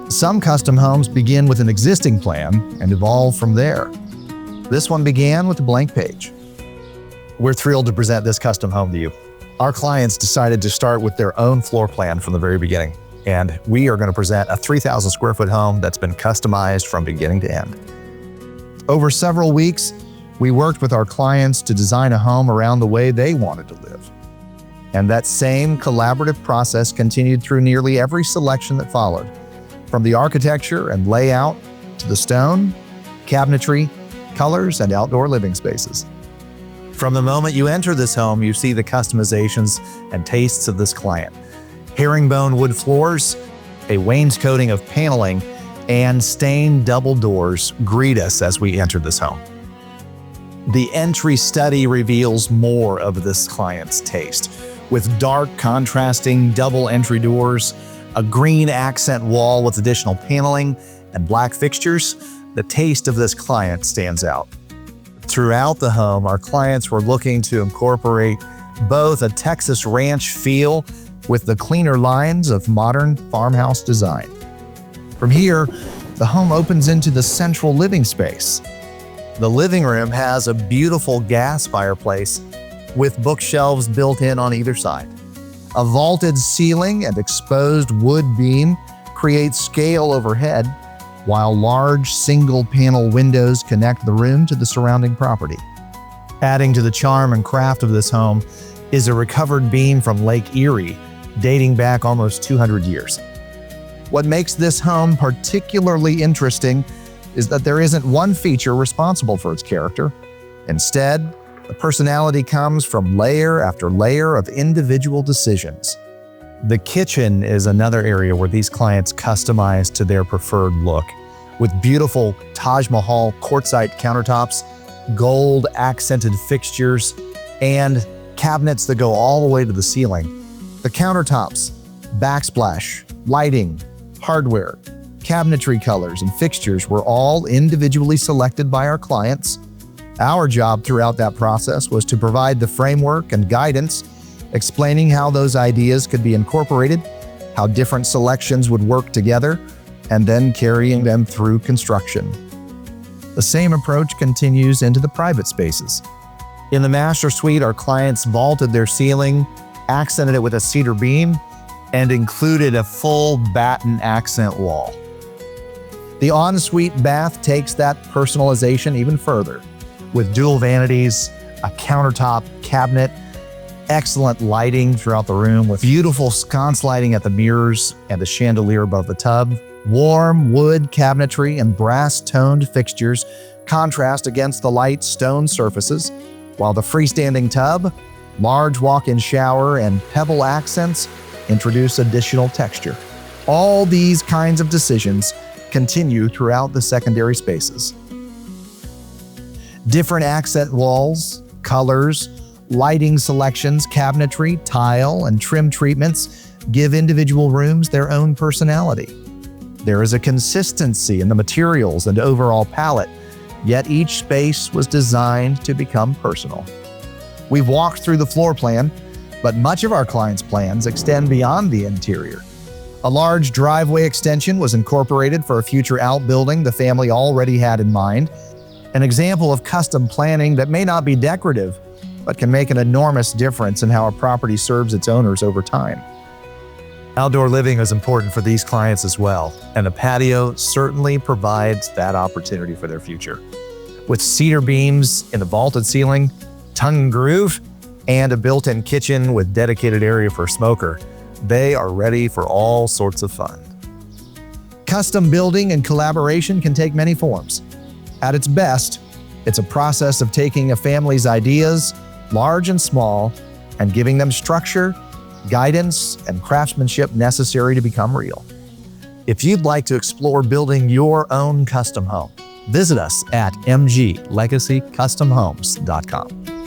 Some custom homes begin with an existing plan and evolve from there. This one began with a blank page. We're thrilled to present this custom home to you. Our clients decided to start with their own floor plan from the very beginning, and we are going to present a 3,000 square foot home that's been customized from beginning to end. Over several weeks, we worked with our clients to design a home around the way they wanted to live. And that same collaborative process continued through nearly every selection that followed, from the architecture and layout to the stone, cabinetry, colors, and outdoor living spaces. From the moment you enter this home, you see the customizations and tastes of this client. Herringbone wood floors, a wainscoting of paneling, and stained double doors greet us as we enter this home. The entry study reveals more of this client's taste, with dark contrasting double entry doors, a green accent wall with additional paneling, and black fixtures. The taste of this client stands out. Throughout the home, our clients were looking to incorporate both a Texas ranch feel with the cleaner lines of modern farmhouse design. From here, the home opens into the central living space. The living room has a beautiful gas fireplace with bookshelves built in on either side. A vaulted ceiling and exposed wood beam create scale overhead, while large single-panel windows connect the room to the surrounding property. Adding to the charm and craft of this home is a recovered beam from Lake Erie, dating back almost 200 years. What makes this home particularly interesting is that there isn't one feature responsible for its character. Instead, the personality comes from layer after layer of individual decisions. The kitchen is another area where these clients customize to their preferred look, with beautiful Taj Mahal quartzite countertops, gold accented fixtures, and cabinets that go all the way to the ceiling. The countertops, backsplash, lighting, hardware, cabinetry colors, and fixtures were all individually selected by our clients. Our job throughout that process was to provide the framework and guidance, explaining how those ideas could be incorporated, how different selections would work together, and then carrying them through construction. The same approach continues into the private spaces. In the master suite, our clients vaulted their ceiling, accented it with a cedar beam, and included a full batten accent wall. The ensuite bath takes that personalization even further, with dual vanities, a countertop cabinet, excellent lighting throughout the room with beautiful sconce lighting at the mirrors and the chandelier above the tub. Warm wood cabinetry and brass-toned fixtures contrast against the light stone surfaces, while the freestanding tub, large walk-in shower, and pebble accents introduce additional texture. All these kinds of decisions continue throughout the secondary spaces. Different accent walls, colors, lighting selections, cabinetry, tile, and trim treatments give individual rooms their own personality. There is a consistency in the materials and overall palette, yet each space was designed to become personal. We've walked through the floor plan, but much of our clients' plans extend beyond the interior. A large driveway extension was incorporated for a future outbuilding the family already had in mind, an example of custom planning that may not be decorative, but can make an enormous difference in how a property serves its owners over time. Outdoor living is important for these clients as well, and the patio certainly provides that opportunity for their future. With cedar beams in the vaulted ceiling, tongue and groove, and a built-in kitchen with dedicated area for a smoker, they are ready for all sorts of fun. Custom building and collaboration can take many forms. At its best, it's a process of taking a family's ideas, large and small, and giving them structure, guidance, and craftsmanship necessary to become real. If you'd like to explore building your own custom home, visit us at mglegacycustomhomes.com.